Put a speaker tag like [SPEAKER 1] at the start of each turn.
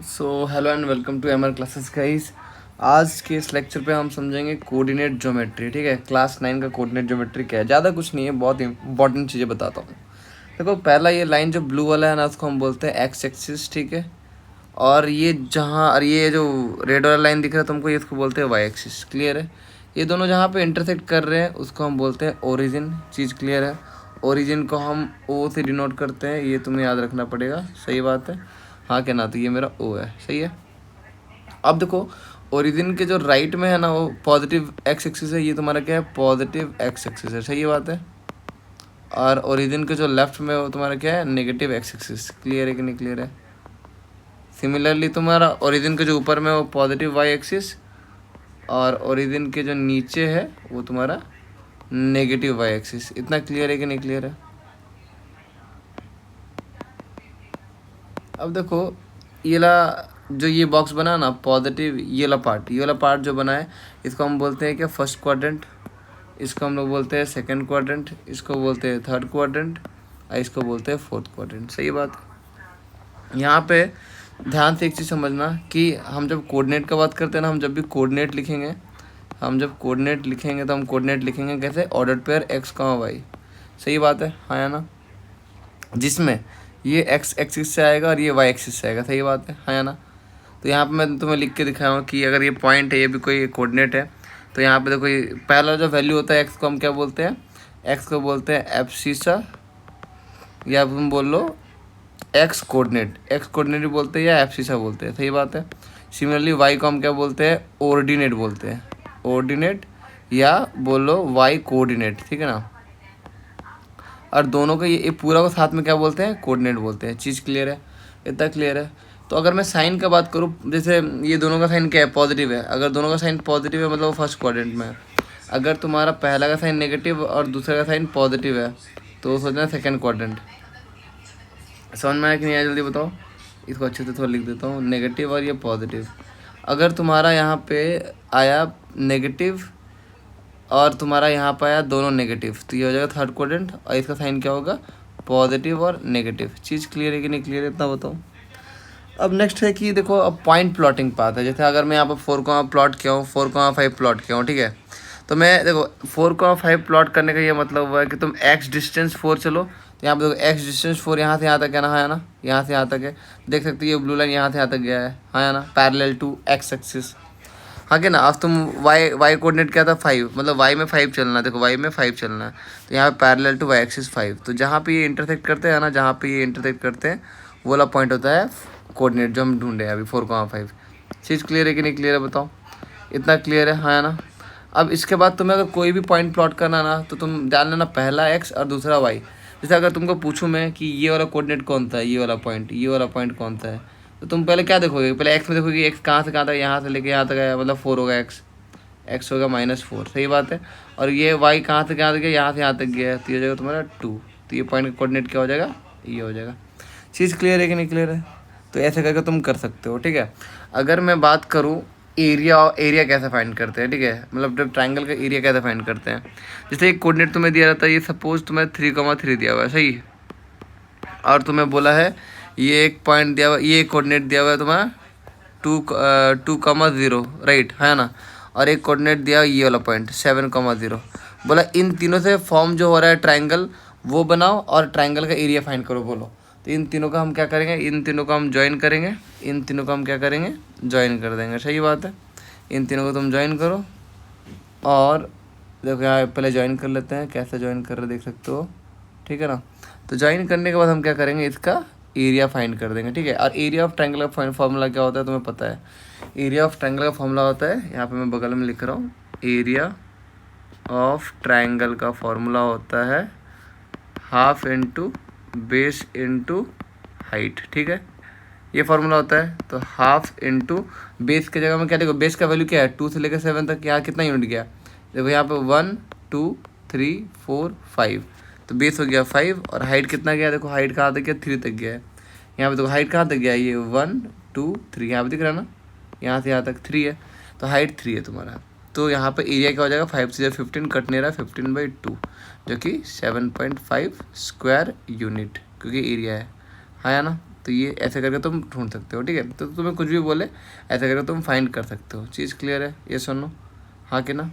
[SPEAKER 1] So hello and welcome to MR classes guys. आज के इस लेक्चर पे हम समझेंगे कोऑर्डिनेट ज्योमेट्री। ठीक है, क्लास 9 का कोऑर्डिनेट ज्योमेट्री क्या है। ज़्यादा कुछ नहीं है, बहुत इंपॉर्टेंट चीज़ें बताता हूँ। देखो, पहला ये लाइन जो ब्लू वाला है ना, उसको हम बोलते हैं एक्स एक्सिस। ठीक है, और ये जो रेड वाला लाइन दिख रहा है तुमको, ये इसको बोलते हैं वाई एक्सिस। क्लियर है? ये दोनों जहाँ पे इंटरसेक्ट कर रहे हैं उसको हम बोलते हैं ओरिजिन। चीज़ क्लियर है? ओरिजिन को हम ओ से डिनोट करते हैं, ये तुम्हें याद रखना पड़ेगा। सही बात है? हाँ क्या ना, तो ये मेरा ओ है। सही है? अब देखो, ओरिजिन के जो राइट में है ना, वो पॉजिटिव एक्स एक्सिस है। ये तुम्हारा क्या है? पॉजिटिव एक्स एक्सिस है। सही बात है? और ओरिजिन के जो लेफ्ट में वो तुम्हारा क्या है? Negative x axis. क्लियर है कि नहीं क्लियर है? सिमिलरली तुम्हारा ओरिजिन के जो ऊपर में वो पॉजिटिव वाई एक्सिस, और ओरिजिन के जो नीचे है वो तुम्हारा नेगेटिव वाई एक्सिस। इतना क्लियर है कि नहीं क्लियर है? अब देखो, ये वाला जो ये बॉक्स बना ना पॉजिटिव, ये वाला पार्ट जो बना है, इसको हम बोलते हैं क्या? First quadrant. इसको हम लोग बोलते हैं सेकंड क्वाड्रेंट। इसको बोलते हैं थर्ड क्वाड्रेंट, और इसको बोलते हैं फोर्थ क्वाड्रेंट। सही बात है? यहाँ पे ध्यान से एक चीज़ समझना कि हम जब कोऑर्डिनेट का बात करते हैं ना, हम जब भी कोऑर्डिनेट लिखेंगे, तो हम कोऑर्डिनेट लिखेंगे कैसे? ऑर्डर पेयर एक्स का वाई। सही बात है? हाँ या ना? जिसमें ये एक्स एक्सिस से आएगा और ये वाई एक्सिस से आएगा। सही बात है? हाँ या ना? तो यहाँ पे मैं तुम्हें लिख के दिखाया हूँ कि अगर ये पॉइंट है, ये भी कोई कोऑर्डिनेट है, तो यहाँ पे देखो, ये पहला जो वैल्यू होता है एक्स को हम क्या बोलते हैं? एक्स को बोलते हैं एब्सिसा, या तुम बोल लो एक्स कोऑर्डिनेट भी बोलते हैं या एब्सिसा बोलते हैं। सही बात है? सिमिलरली वाई को हम क्या बोलते हैं? ऑर्डिनेट बोलते हैं। ऑर्डिनेट, या बोलो वाई कोऑर्डिनेट। ठीक है ना? और दोनों को ये पूरा को साथ में क्या बोलते हैं? कोऑर्डिनेट बोलते हैं। चीज़ क्लियर है? इतना क्लियर है? तो अगर मैं साइन का बात करूँ, जैसे ये दोनों का साइन क्या है? पॉजिटिव है। अगर दोनों का साइन पॉजिटिव है मतलब वो फर्स्ट क्वाड्रेंट में है। अगर तुम्हारा पहला का साइन नेगेटिव और दूसरा का साइन पॉजिटिव है, तो सोचना सेकंड क्वाड्रेंट। समझ में आया कि नहीं आया? जल्दी बताओ। इसको अच्छे से थोड़ा लिख देता हूँ, नेगेटिव और ये पॉजिटिव। अगर तुम्हारा यहाँ पे आया नेगेटिव और तुम्हारा यहाँ पर आया दोनों नेगेटिव, तो ये हो जाएगा थर्ड क्वाड्रेंट, और इसका साइन क्या होगा? पॉजिटिव और नेगेटिव। चीज़ क्लियर है कि नहीं क्लियर है? इतना बताओ। अब नेक्स्ट है कि देखो, अब पॉइंट प्लॉटिंग पाथ है। जैसे अगर मैं यहाँ पर 4, प्लॉट किया हूँ, 4, 5 प्लॉट किया हूँ। ठीक है, तो मैं देखो 4, 5 प्लॉट करने का ये मतलब हुआ है कि तुम एक्स डिस्टेंस 4 चलो, तो यहाँ पर देखो एक्स डिस्टेंस 4 यहाँ से यहाँ तक है ना? हाँ या ना? यहाँ से यहाँ तक है। देख सकते हो ये ब्लू लाइन यहाँ से यहाँ तक गया है। हाँ या ना? Parallel to X axis. हाँ क्या ना? अब तुम वाई कोऑर्डिनेट क्या था? 5, मतलब वाई में 5 चलना है। देखो वाई में 5 चलना है, तो यहाँ पे पैरेलल टू वाई एक्सिस 5। तो जहाँ पे ये इंटरसेक्ट करते हैं ना, वो वाला पॉइंट होता है कोऑर्डिनेट जो हम ढूंढे हैं अभी 4, 5। चीज़ क्लियर है कि नहीं क्लियर है? बताओ। इतना क्लियर है? हाँ या ना? अब इसके बाद तुम्हें अगर कोई भी पॉइंट प्लॉट करना ना, तो तुम जान लेना पहला एक्स और दूसरा वाई। जैसे अगर तुमको पूछूं मैं कि ये वाला कोऑर्डिनेट कौन सा है, ये वाला पॉइंट कौन सा है, तो तुम पहले क्या देखोगे? पहले एक्स में देखोगे एक्स कहाँ से कहाँ तक, यहाँ से लेके यहाँ तक आया, मतलब 4 होगा एक्स, एक्स होगा -4। सही बात है? और ये वाई कहाँ से कहाँ तक गया? यहाँ से यहाँ तक गया है, तो ये हो जाएगा तुम्हारा 2। तो ये पॉइंट का कोऑर्डिनेट क्या हो जाएगा? ये हो जाएगा। चीज़ क्लियर है कि नहीं क्लियर है? तो ऐसे करके तुम कर सकते हो। ठीक है, अगर मैं बात करूँ एरिया कैसे फाइंड करते हैं, ठीक है, मतलब जब ट्राइंगल का एरिया कैसे फाइंड करते हैं। जैसे एक कोऑर्डिनेट तुम्हें दिया रहता है, ये सपोज तुम्हें 3, 3 दिया हुआ है। सही? और तुम्हें बोला है ये एक पॉइंट दिया हुआ, ये एक कोऑर्डिनेट दिया हुआ है तुम्हारा 2, 0, राइट है ना? और एक कोऑर्डिनेट दिया ये वाला पॉइंट 7, 0। बोला इन तीनों से फॉर्म जो हो रहा है ट्राइंगल, वो बनाओ और ट्राइंगल का एरिया फाइंड करो। बोलो। तो इन तीनों का हम क्या करेंगे? इन तीनों को हम ज्वाइन करेंगे। इन तीनों को हम क्या करेंगे? ज्वाइन कर देंगे। सही बात है? इन तीनों को तुम ज्वाइन करो, और देखो यहाँ पहले ज्वाइन कर लेते हैं। कैसे ज्वाइन कर रहे देख सकते हो? ठीक है ना? तो ज्वाइन करने के बाद हम क्या करेंगे? इसका एरिया फाइंड कर देंगे। ठीक है, और एरिया ऑफ ट्रायंगल का फॉर्मूला क्या होता है तुम्हें पता है? एरिया ऑफ ट्रायंगल का फॉर्मूला होता है, यहाँ पे मैं बगल में लिख रहा हूँ, एरिया ऑफ ट्रायंगल का फॉर्मूला होता है half into base into height. ठीक है, ये फार्मूला होता है। तो हाफ इंटू बेस की जगह में क्या, देखो बेस का वैल्यू क्या है? 2 से लेकर 7 तक। यहाँ कितना यूनिट गया? देखो यहाँ पे 1, 2, 3, 4, 5, तो बेस हो गया 5। और हाइट कितना गया? देखो हाइट कहाँ तक गया? 3 तक गया है। यहाँ पे देखो हाइट कहाँ तक गया? ये 1, 2, 3, यहाँ पे दिख रहा है ना? यहाँ से यहाँ तक 3 है, तो हाइट 3 है तुम्हारा। तो यहाँ पे एरिया क्या हो जाएगा? 5 से 15 कट नहीं रहा, 15/2, जो कि 7.5 स्क्वायर यूनिट, क्योंकि एरिया है। हाँ या ना? तो ये ऐसे करके तुम ढूंढ सकते हो, ठीक है। तो तुम्हें कुछ भी बोले ऐसे करके तुम फाइंड कर सकते हो। चीज़ क्लियर है? ये सुनो, हाँ कि ना?